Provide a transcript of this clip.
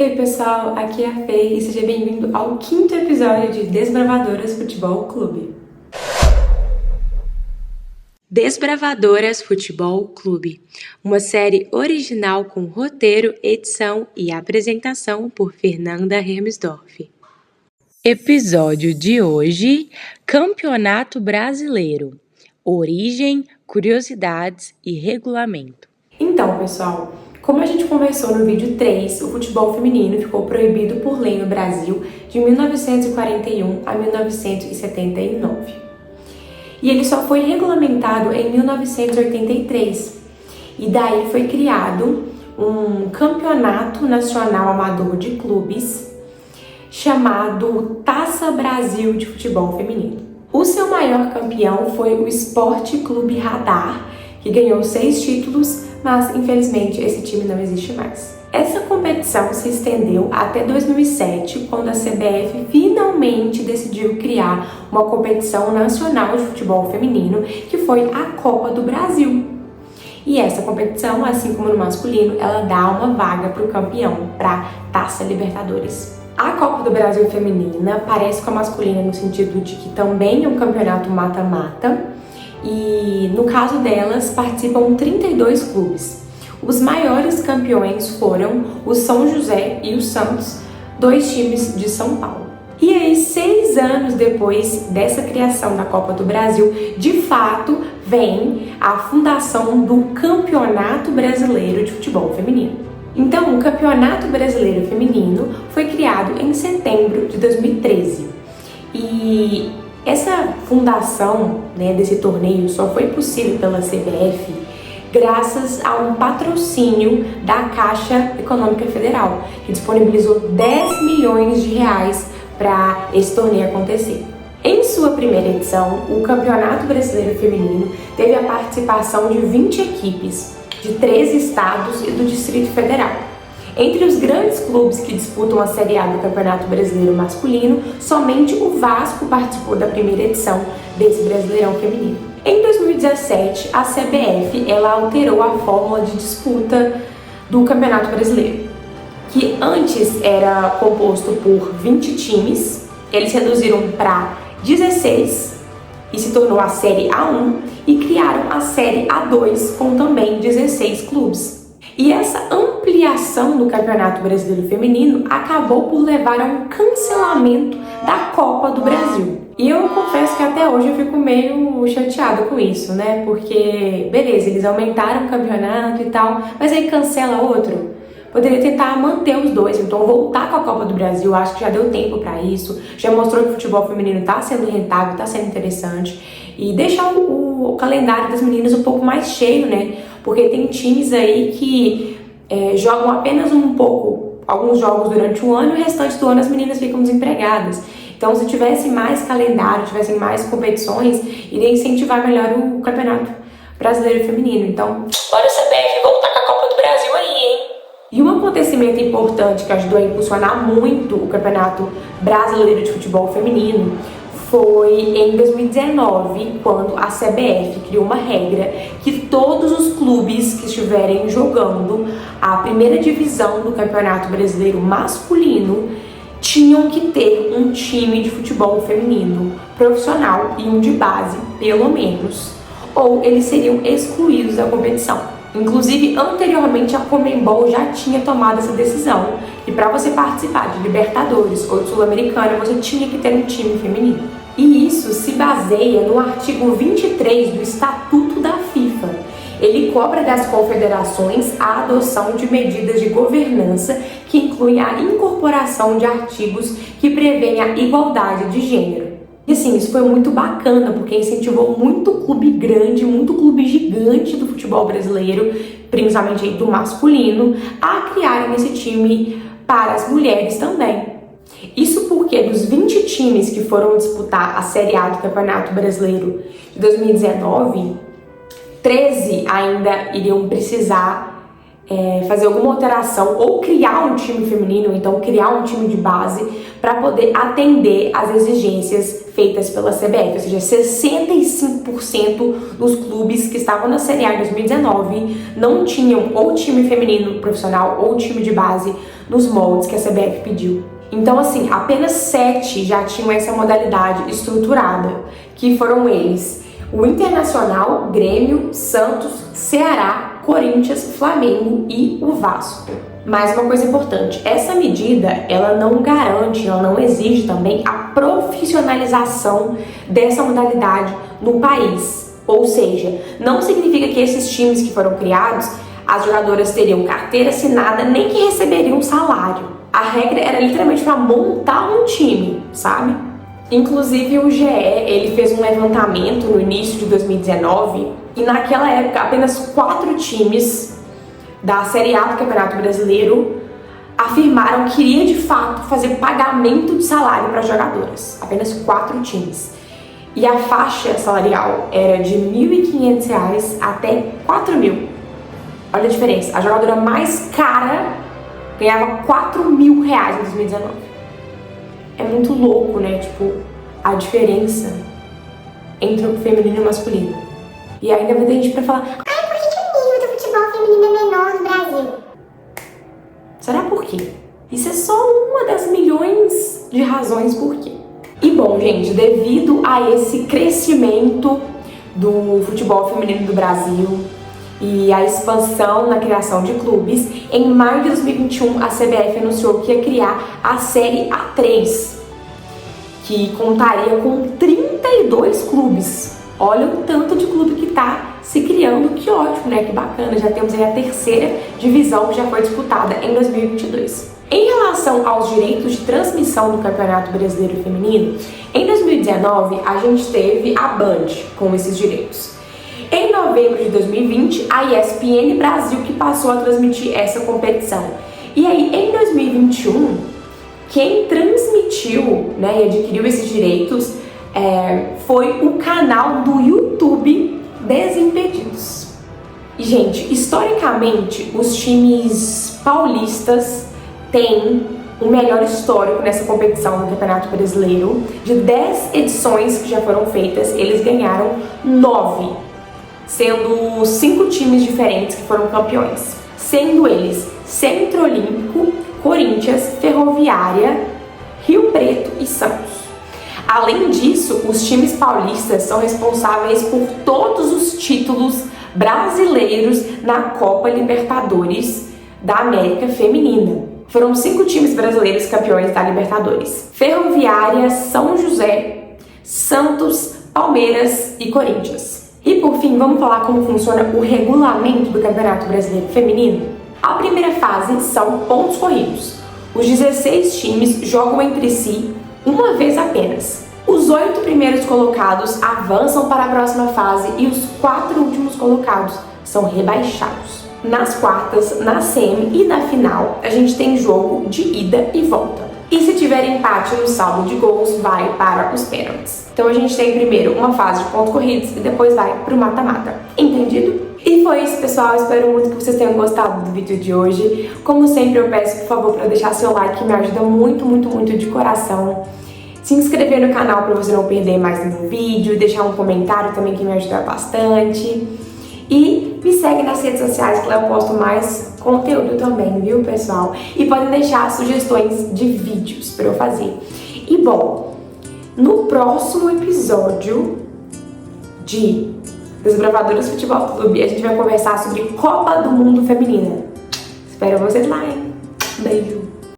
E aí pessoal, aqui é a Fê e seja bem-vindo ao 5º episódio de Desbravadoras Futebol Clube. Desbravadoras Futebol Clube, uma série original com roteiro, edição e apresentação por Fernanda Hermsdorf. Episódio de hoje: Campeonato Brasileiro. Origem, curiosidades e regulamento. Então, pessoal, como a gente conversou no vídeo 3, o futebol feminino ficou proibido por lei no Brasil de 1941 a 1979. E ele só foi regulamentado em 1983. E daí foi criado um campeonato nacional amador de clubes chamado Taça Brasil de Futebol Feminino. O seu maior campeão foi o Esporte Clube Radar, que ganhou 6 títulos, mas infelizmente esse time não existe mais. Essa competição se estendeu até 2007, quando a CBF finalmente decidiu criar uma competição nacional de futebol feminino, que foi a Copa do Brasil. E essa competição, assim como no masculino, ela dá uma vaga para o campeão, para Taça Libertadores. A Copa do Brasil feminina parece com a masculina no sentido de que também é um campeonato mata-mata, e no caso delas participam 32 clubes. Os maiores campeões foram o São José e o Santos, 2 times de São Paulo. E aí, 6 anos depois dessa criação da Copa do Brasil, de fato, vem a fundação do Campeonato Brasileiro de Futebol Feminino. Então, o Campeonato Brasileiro Feminino foi criado em setembro de 2013. E essa fundação, desse torneio só foi possível pela CBF graças a um patrocínio da Caixa Econômica Federal, que disponibilizou 10 milhões de reais para esse torneio acontecer. Em sua primeira edição, o Campeonato Brasileiro Feminino teve a participação de 20 equipes, de 13 estados e do Distrito Federal. Entre os grandes clubes que disputam a Série A do Campeonato Brasileiro Masculino, somente o Vasco participou da primeira edição desse Brasileirão Feminino. Em 2017, a CBF alterou a fórmula de disputa do Campeonato Brasileiro, que antes era composto por 20 times, eles reduziram para 16 e se tornou a Série A1 e criaram a Série A2 com também 16 clubes. E essa ampliação do Campeonato Brasileiro Feminino acabou por levar a um cancelamento da Copa do Brasil. E eu confesso que até hoje eu fico meio chateada com isso, né? Porque, beleza, eles aumentaram o campeonato e tal, mas aí cancela outro. Poderia tentar manter os dois, então voltar com a Copa do Brasil, acho que já deu tempo para isso, já mostrou que o futebol feminino está sendo rentável, está sendo interessante, e deixar o calendário das meninas um pouco mais cheio, né? Porque tem times aí que jogam apenas alguns jogos durante o ano e o restante do ano as meninas ficam desempregadas. Então, se tivesse mais calendário, tivessem mais competições, iria incentivar melhor o Campeonato Brasileiro Feminino. Então, bora CBF voltar com a Copa do Brasil aí, hein? E um acontecimento importante que ajudou a impulsionar muito o Campeonato Brasileiro de Futebol Feminino foi em 2019, quando a CBF criou uma regra que todos os clubes que estiverem jogando a primeira divisão do Campeonato Brasileiro masculino tinham que ter um time de futebol feminino profissional e um de base, pelo menos, ou eles seriam excluídos da competição. Inclusive, anteriormente, a Conmebol já tinha tomado essa decisão. E para você participar de Libertadores ou de Sul-Americana, você tinha que ter um time feminino. E isso se baseia no artigo 23 do Estatuto da FIFA. Ele cobra das confederações a adoção de medidas de governança que incluem a incorporação de artigos que prevêem a igualdade de gênero. E assim, isso foi muito bacana, porque incentivou muito clube grande, muito clube gigante do futebol brasileiro, principalmente aí do masculino, a criarem esse time para as mulheres também. Isso porque dos 20 times que foram disputar a Série A do Campeonato Brasileiro de 2019, 13 ainda iriam precisar fazer alguma alteração ou criar um time feminino, ou então criar um time de base para poder atender às exigências feitas pela CBF, ou seja, 65% dos clubes que estavam na Série A em 2019 não tinham ou time feminino profissional ou time de base nos moldes que a CBF pediu. Então, assim, apenas 7 já tinham essa modalidade estruturada, que foram eles: o Internacional, Grêmio, Santos, Ceará, Corinthians, Flamengo e o Vasco. Mas uma coisa importante, essa medida, ela não garante, ela não exige também a profissionalização dessa modalidade no país. Ou seja, não significa que esses times que foram criados, as jogadoras teriam carteira assinada, nem que receberiam um salário. A regra era literalmente para montar um time, sabe? Inclusive o GE, ele fez um levantamento no início de 2019 e naquela época apenas 4 times da Série A do Campeonato Brasileiro afirmaram que iria de fato fazer pagamento de salário para jogadoras. Apenas 4 times. E a faixa salarial era de R$ 1.500 até R$ 4.000. Olha a diferença. A jogadora mais cara ganhava R$ 4.000 em 2019. É muito louco, né? Tipo, a diferença entre o feminino e o masculino. E ainda vai ter gente pra falar: por que o nível do futebol feminino é menor no Brasil? Será por quê? Isso é só uma das milhões de razões por quê. E bom, gente, devido a esse crescimento do futebol feminino do Brasil e a expansão na criação de clubes, em maio de 2021 a CBF anunciou que ia criar a Série A3, que contaria com 32 clubes. Olha o tanto de clube que tá se criando, que ótimo, né? Que bacana, já temos aí a 3ª divisão que já foi disputada em 2022. Em relação aos direitos de transmissão do Campeonato Brasileiro Feminino, em 2019 a gente teve a Band com esses direitos. Em novembro de 2020, a ESPN Brasil que passou a transmitir essa competição. E aí, em 2021, quem transmitiu, né, e adquiriu esses direitos foi o canal do YouTube Desimpedidos. E, gente, historicamente, os times paulistas têm o melhor histórico nessa competição no Campeonato Brasileiro. De 10 edições que já foram feitas, eles ganharam 9, sendo 5 times diferentes que foram campeões, sendo eles Centro Olímpico, Corinthians, Ferroviária, Rio Preto e Santos. Além disso, os times paulistas são responsáveis por todos os títulos brasileiros na Copa Libertadores da América Feminina. Foram 5 times brasileiros campeões da Libertadores: Ferroviária, São José, Santos, Palmeiras e Corinthians. E por fim, vamos falar como funciona o regulamento do Campeonato Brasileiro Feminino? A primeira fase são pontos corridos. Os 16 times jogam entre si uma vez apenas. Os 8 primeiros colocados avançam para a próxima fase e os 4 últimos colocados são rebaixados. Nas quartas, na semi e na final, a gente tem jogo de ida e volta. E se tiver empate no saldo de gols, vai para os pênaltis. Então a gente tem primeiro uma fase de pontos corridos e depois vai para o mata-mata. Entendido? E foi isso, pessoal. Espero muito que vocês tenham gostado do vídeo de hoje. Como sempre, eu peço, por favor, para deixar seu like, que me ajuda muito, muito, muito de coração. Se inscrever no canal para você não perder mais nenhum vídeo, deixar um comentário também que me ajuda bastante. E me segue nas redes sociais que lá eu posto mais conteúdo também, viu, pessoal? E podem deixar sugestões de vídeos para eu fazer. E bom, no próximo episódio de Desbravadoras Futebol Clube, a gente vai conversar sobre Copa do Mundo Feminina. Espero vocês lá, hein? Beijo!